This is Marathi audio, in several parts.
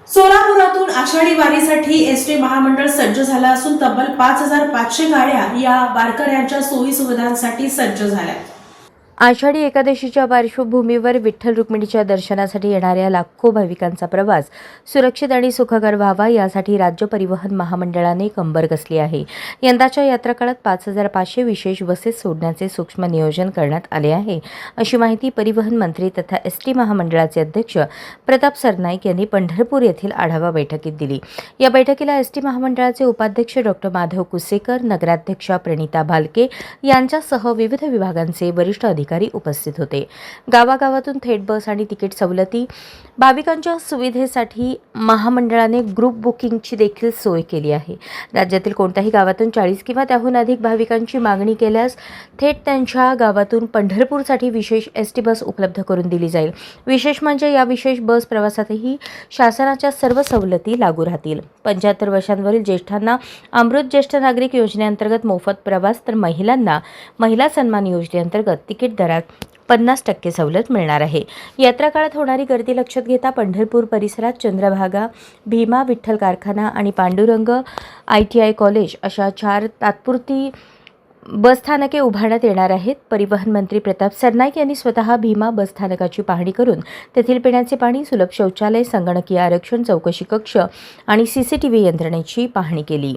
सोलापुरातून आषाढी वारीसाठी एसटी महामंडळ सज्ज झाला असून तब्बल 5,500 गाड्या या वारकऱ्यांच्या सोयी सुविधांसाठी सज्ज झाल्या. आषाढी एकादशीच्या पार्श्वभूमीवर विठ्ठल रुक्मिणीच्या दर्शनासाठी येणाऱ्या लाखो भाविकांचा प्रवास सुरक्षित आणि सुखकर व्हावा यासाठी राज्य परिवहन महामंडळाने कंबर कसली आहे. यंदाच्या यात्रा काळात 5,500 विशेष बसेस सोडण्याचे सूक्ष्म नियोजन करण्यात आले आहे, अशी माहिती परिवहन मंत्री तथा एसटी महामंडळाचे अध्यक्ष प्रताप सरनाईक यांनी पंढरपूर येथील आढावा बैठकीत दिली. या बैठकीला एसटी महामंडळाचे उपाध्यक्ष डॉ. माधव कुसेकर, नगराध्यक्षा प्रणिता भालके यांच्यासह विविध विभागांचे वरिष्ठ अधिकारी उपस्थित होते. गावागावातून थेट बस आणि तिकीट सवलती, भाविकांच्या सुविधेसाठी महामंडळाने ग्रुप बुकिंगची देखील सोय केली आहे. राज्यातील कोणत्याही गावातून 40 किंवा त्याहून अधिक भाविकांची मागणी केल्यास थेट त्यांच्या गावातून पंढरपूरसाठी विशेष एसटी बस उपलब्ध करून दिली जाईल. विशेष म्हणजे या विशेष बस प्रवासातही शासनाच्या सर्व सवलती लागू राहतील. 75 वर्षांवरील ज्येष्ठांना अमृत ज्येष्ठ नागरिक योजनेअंतर्गत मोफत प्रवास, तर महिलांना महिला सन्मान योजनेअंतर्गत तिकीट दरात 50% सवलत मिळणार आहे. यात्रा काळात होणारी गर्दी लक्षात घेता पंढरपूर परिसरात चंद्रभागा, भीमा, विठ्ठल कारखाना आणि पांडुरंग ITI कॉलेज अशा 4 तात्पुरती बसस्थानके उभारण्यात येणार आहेत. परिवहन मंत्री प्रताप सरनाईक यांनी स्वतः भीमा बसस्थानकाची पाहणी करून तेथील पिण्याचे पाणी, सुलभ शौचालय, संगणकीय आरक्षण, चौकशी कक्ष आणि CCTV यंत्रणेची पाहणी केली.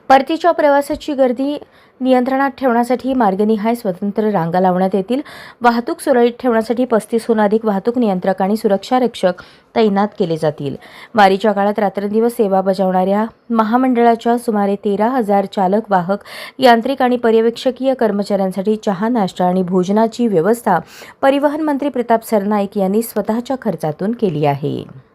परतीच्या प्रवासाची गर्दी नियंत्रणात ठेवण्यासाठी मार्गनिहाय स्वतंत्र रांगा लावण्यात येतील. वाहतूक सुरळीत ठेवण्यासाठी 35हून अधिक वाहतूक नियंत्रक आणि सुरक्षा रक्षक तैनात केले जातील. वारीच्या काळात रात्रंदिवस सेवा बजावणाऱ्या महामंडळाच्या सुमारे 13,000 चालक, वाहक, यांत्रिक आणि पर्यवेक्षकीय कर्मचाऱ्यांसाठी चहा, नाश्ता आणि भोजनाची व्यवस्था परिवहन मंत्री प्रताप सरनाईक यांनी स्वतःच्या खर्चातून केली आहे.